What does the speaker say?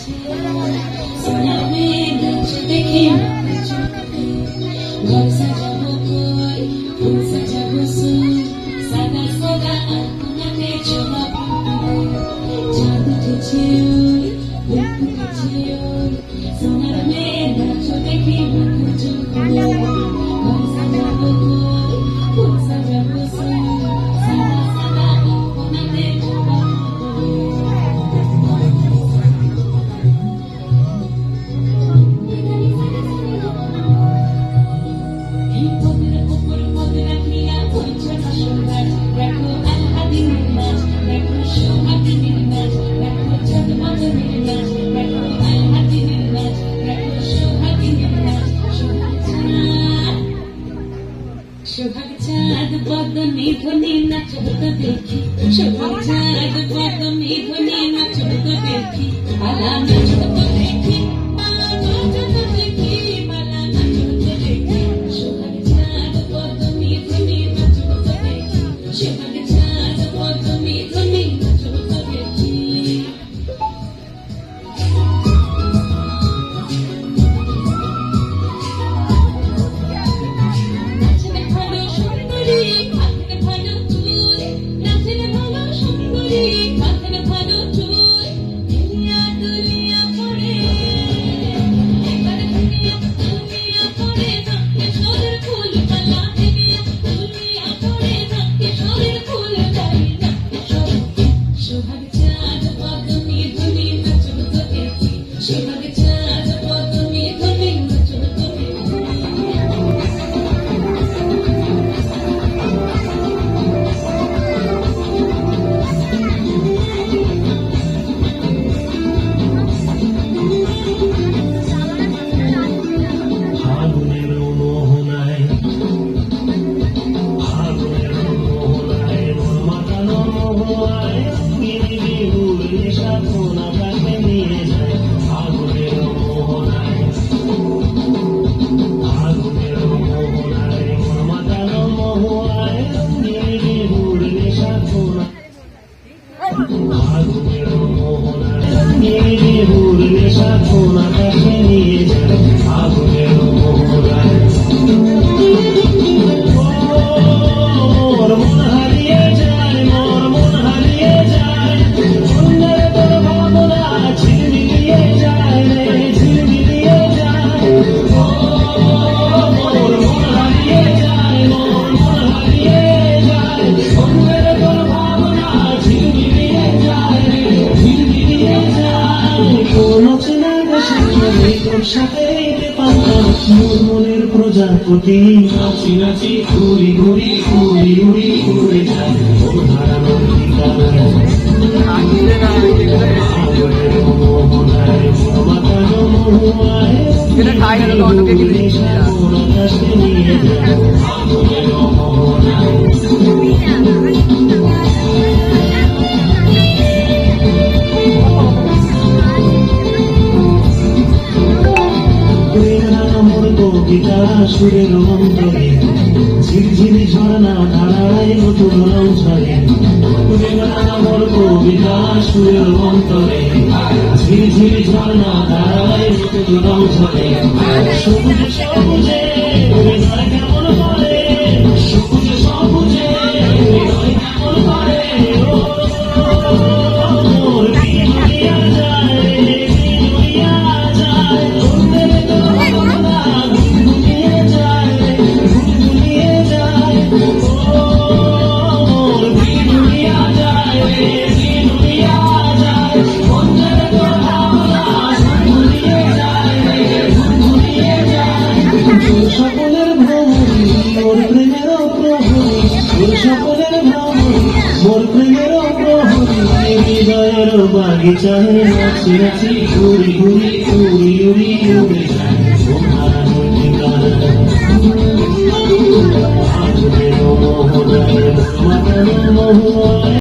সোনার মেঘ দেখি ঘর সাজাবো কই ফুল সাজাবো সুর সাদা সাদা আলপনাতে জমাবো চাঁদ উঠেছে ওই উঠেছে ওই সোনার মেঘ দেখি ঘর সাজাবো কই ফুল সাজাবো সুর সাদা সাদা আলপনাতে জমাবো সোহাগ চাঁদ বদনি ধ্বনি নাচত দেখি সোহাগ চাঁদ বদনি ধ্বনি নাচত দেখি আলা নাচত দেখি মালা নাচত দেখি মালা নাচত দেখি সোহাগ চাঁদ বদনি ধ্বনি নাচত দেখি সোহাগ চাঁদ বদনি ধ্বনি নাচত দেখি মনের প্রজাপতি নাচি নাচি ঘুরি ঘুরি উড়ি উড়ি উড়ে যায় হারানোর ঠিকানায় মাতানো মহুয়ায় আকাশে নিয়ে যায় আগুনের মোহনায় কবিতা সুরের অন্তরে ঝিরঝিরি ঝর্ণা ধারায় নতুন রং ছড়ে আমার কবিতা সুরের অন্তরে ঝিরঝিরি ঝর্ণা ধারায় নতুন রং ছড়ে সবুজে সবুজে হৃদয় কেমন করে সবুজে সবুজে হৃদয় কেমন করে সকলের ভ্রমণী মোর প্রেমের প্রহরী সকলের ভ্রমণী মোর প্রেমের প্রহরী হৃদয়ের বাগিচায় নাচি নাচি ঘুরি ঘুরি উড়ি উড়ি উড়ে যায় হারানোর ঠিকানা